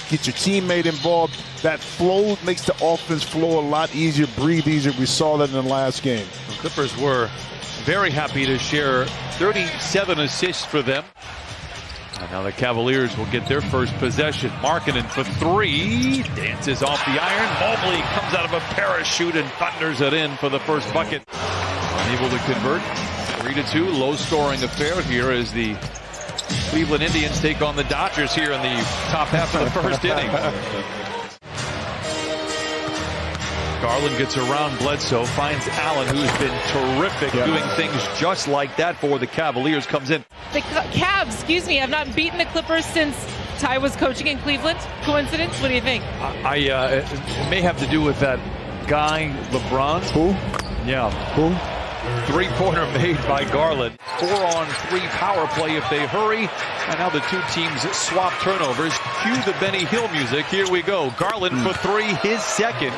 get your teammate involved. That flow makes the offense flow a lot easier, breathe easier. We saw that in the last game. The Clippers were very happy to share 37 assists for them. And now the Cavaliers will get their first possession. Markkanen for three. Dances off the iron. Mobley comes out of a parachute and thunders it in for the first bucket. Unable to convert. 3-2. Low-scoring affair here as the Cleveland Indians take on the Dodgers here in the top half of the first inning. Garland gets around Bledsoe, finds Allen, who's been terrific doing things just like that for the Cavaliers, comes in. The Cavs, have not beaten the Clippers since Ty was coaching in Cleveland. Coincidence? What do you think? It may have to do with that guy, LeBron. Who? Yeah. Who? Three-pointer made by Garland. 4-on-3 power play if they hurry. And now the two teams swap turnovers. Cue the Benny Hill music. Here we go. Garland for three, his second.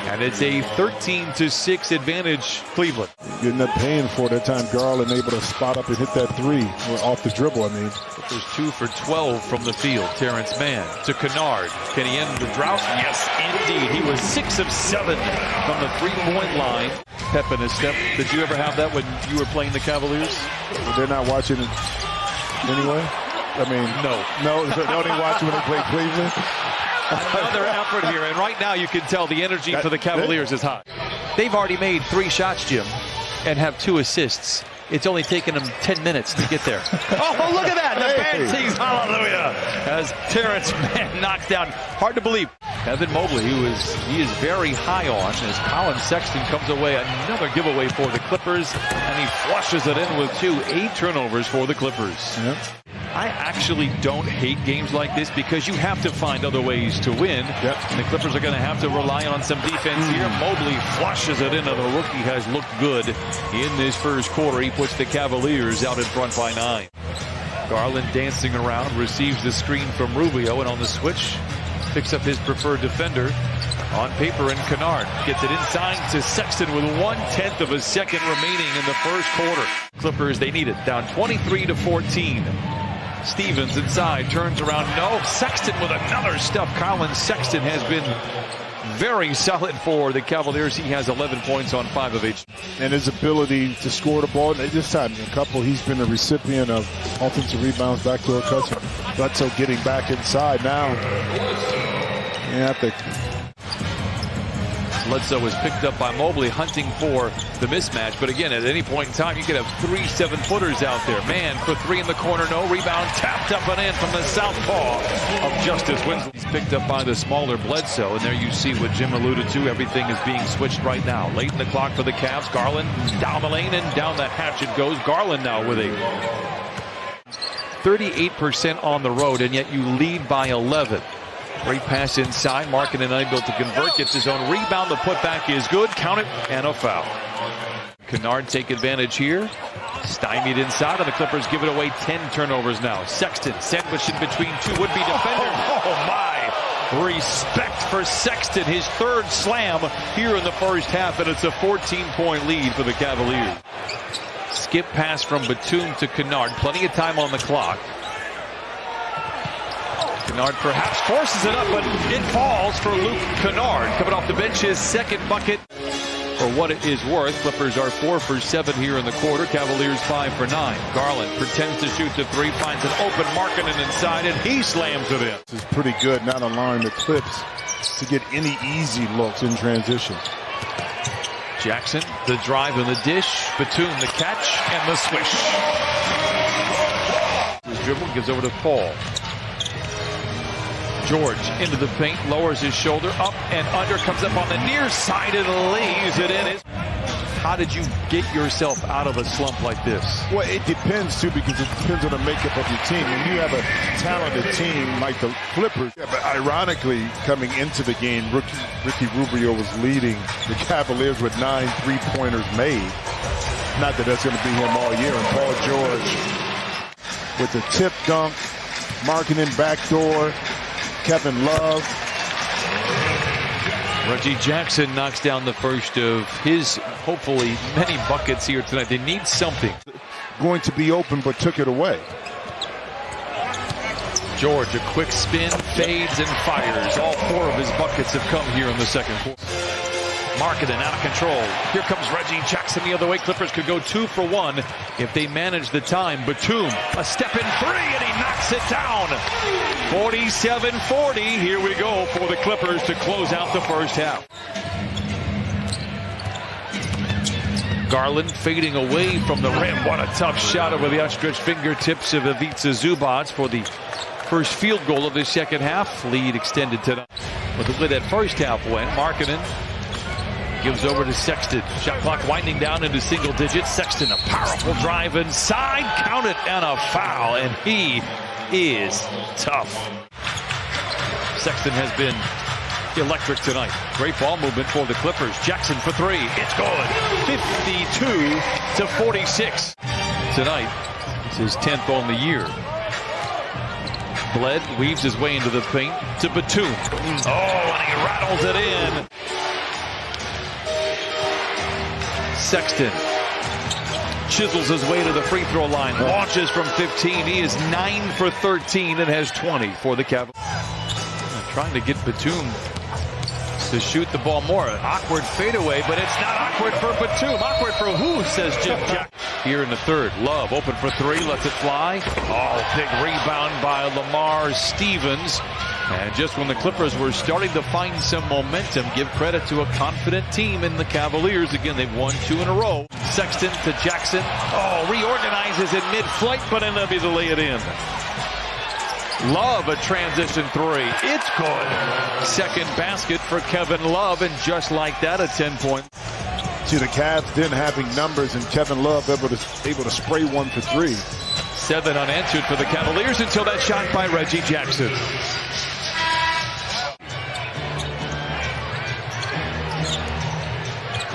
And it's a 13-6 advantage, Cleveland. You end up paying for it that time. Garland able to spot up and hit that three off the dribble, I mean. There's 2 for 12 from the field. Terrence Mann to Kennard. Can he end the drought? Yes, indeed. He was 6 of 7 from the three-point line. Pep in his step. Did you ever have that when you were playing the Cavaliers? Well, they're not watching it anyway? I mean, no, they only watch when they play Cleveland. Another effort here, and right now you can tell the energy for the Cavaliers is high. They've already made 3 shots, Jim, and have 2 assists. It's only taken them 10 minutes to get there. Oh, look at that! The band sings hallelujah as Terrence Mann knocks down. Hard to believe. Evan Mobley, he is very high on as Collin Sexton comes away. Another giveaway for the Clippers, and he flushes it in with 8 turnovers for the Clippers. Yep. I actually don't hate games like this because you have to find other ways to win. Yep. And the Clippers are going to have to rely on some defense here. Mobley flushes it in, and the rookie has looked good in this first quarter. He puts the Cavaliers out in front by 9. Garland dancing around, receives the screen from Rubio, and on the switch, picks up his preferred defender on paper, and Kennard gets it inside to Sexton with 1/10 of a second remaining in the first quarter. Clippers, they need it, down 23-14. Stevens inside, turns around, no. Sexton with another stuff. Collin Sexton has been very solid for the Cavaliers. He has 11 points on 5 of 8. And his ability to score the ball, this time he's been a recipient of offensive rebounds, backdoor cuts. Bledsoe getting back inside now. Bledsoe was picked up by Mobley, hunting for the mismatch. But again, at any point in time, you could have 3 7-footers out there. Mann for 3 in the corner, no rebound, tapped up and in from the southpaw of Justice Winslow. He's picked up by the smaller Bledsoe, and there you see what Jim alluded to. Everything is being switched right now. Late in the clock for the Cavs. Garland down the lane, and down the hatch it goes. Garland now with a 38% on the road, and yet you lead by 11. Great pass inside. Markkanen unable to convert. Gets his own rebound. The putback is good. Count it, and a foul. Kennard take advantage here. Stymied inside, and the Clippers give it away. 10 turnovers now. Sexton sandwiched in between 2 would-be defenders. Oh, my. Respect for Sexton. His 3rd slam here in the first half, and it's a 14-point lead for the Cavaliers. Skip pass from Batum to Kennard. Plenty of time on the clock. Kennard perhaps forces it up, but it falls for Luke Kennard. Coming off the bench, his 2nd bucket. For what it is worth, Clippers are 4 for 7 here in the quarter. Cavaliers 5 for 9. Garland pretends to shoot the 3, finds an open Markkanen inside, and he slams it in. This is pretty good, not allowing the Clips to get any easy looks in transition. Jackson, the drive and the dish. Batum, the catch, and the swish. His dribble gives over to Paul. George into the paint, lowers his shoulder, up and under, comes up on the near side and lays it in. How did you get yourself out of a slump like this? Well, it depends, too, because it depends on the makeup of your team. When you have a talented team like the Clippers, but ironically, coming into the game, Ricky Rubio was leading the Cavaliers with 9 3-pointers made. Not that that's going to be him all year. And Paul George with the tip dunk, Markkanen backdoor, Kevin Love. Reggie Jackson knocks down the first of his, hopefully, many buckets here tonight. They need something. Going to be open, but took it away. George, a quick spin, fades and fires. All 4 of his buckets have come here in the second quarter. Marketing out of control. Here comes Reggie Jackson the other way. Clippers could go 2 for 1 if they manage the time. Batum, a step in 3, and he knocks it down. 47-40. Here we go for the Clippers to close out the first half. Garland fading away from the rim. What a tough shot over the outstretched fingertips of Ivica Zubac for the first field goal of the second half. Lead extended tonight. With the way that first half went, Markkanen gives over to Sexton. Shot clock winding down into single digits. Sexton, a powerful drive inside. Count it, and a foul. And he is tough. Sexton has been electric tonight. Great ball movement for the Clippers. Jackson for 3. It's good. 52-46. Tonight, it's his 10th on the year. Bled weaves his way into the paint to Batum. Oh, and he rattles it in. Sexton chisels his way to the free throw line. Launches from 15. He is 9 for 13 and has 20 for the Cavaliers. Trying to get Batum to shoot the ball more. Awkward fadeaway, but it's not awkward for Batum. Awkward for who, says Jim Jack. Here in the third, Love open for 3, lets it fly. Oh, big rebound by Lamar Stevens. And just when the Clippers were starting to find some momentum, give credit to a confident team in the Cavaliers. Again, they've won 2 in a row. Sexton to Jackson. Oh, reorganizes in mid-flight, but unable to lay it in. Love a transition 3. It's good. Second basket for Kevin Love, and just like that, a 10-point. See, the Cavs then having numbers, and Kevin Love able to spray 1 for 3. 7 unanswered for the Cavaliers until that shot by Reggie Jackson.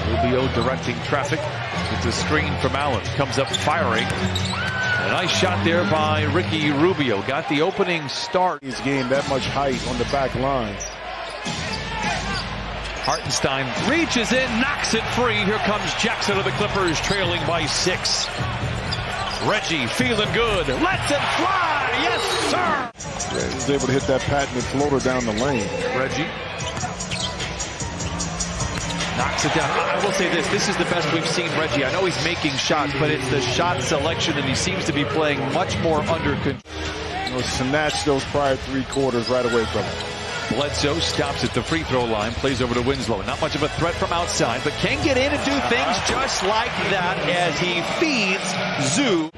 Rubio directing traffic. It's a screen from Allen. Comes up firing. A nice shot there by Ricky Rubio. Got the opening start. He's gained that much height on the back line. Hartenstein reaches in, knocks it free. Here comes Jackson of the Clippers, trailing by 6. Reggie feeling good. Lets it fly. Yes, sir. Yeah, he was able to hit that patented floater down the lane. Reggie knocks it down. I will say this is the best we've seen Reggie. I know he's making shots, but it's the shot selection, and he seems to be playing much more under control. You know, snatch those prior 3 quarters right away from him. Bledsoe stops at the free throw line, plays over to Winslow. Not much of a threat from outside, but can get in and do things just like that as he feeds Zoo.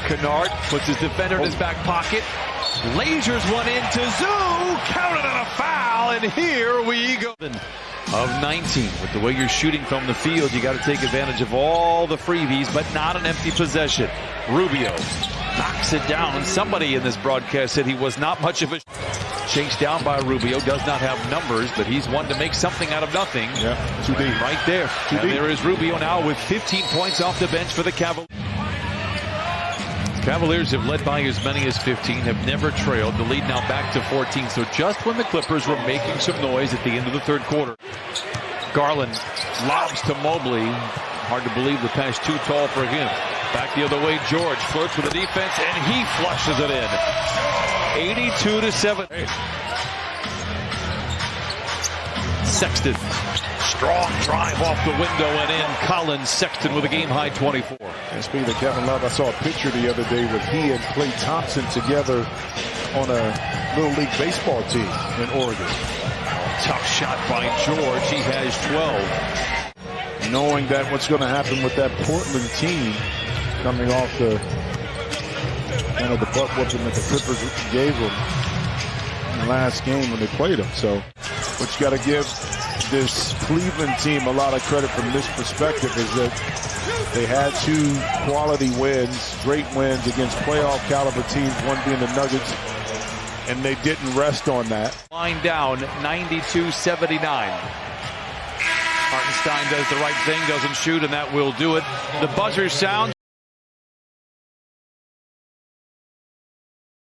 Kennard puts his defender in his back pocket. Lasers one into Zoo. Counted on a foul, and here we go. Of 19. With the way you're shooting from the field, you got to take advantage of all the freebies, but not an empty possession. Rubio knocks it down. Somebody in this broadcast said he was not much of a chased down by Rubio. Does not have numbers, but he's one to make something out of nothing. Yeah, too deep. Right there. And there is Rubio now with 15 points off the bench for the Cavaliers. Cavaliers have led by as many as 15, have never trailed. The lead now back to 14. So just when the Clippers were making some noise at the end of the third quarter. Garland lobs to Mobley. Hard to believe the pass too tall for him. Back the other way, George flirts with the defense, and he flushes it in. 82-7. Sexton. Strong drive off the window and in. Collin Sexton with a game-high 24. And speaking of Kevin Love, I saw a picture the other day with he and Klay Thompson together on a Little League baseball team in Oregon. Tough shot by George. He has 12. Knowing that what's going to happen with that Portland team coming off the butt whooping that the Clippers gave them in the last game when they played them. So what you got to give this Cleveland team a lot of credit from this perspective is that they had 2 quality wins, great wins against playoff caliber teams, one being the Nuggets, and they didn't rest on that. Line down, 92-79. Hartenstein does the right thing, doesn't shoot, and that will do it. The buzzer sounds.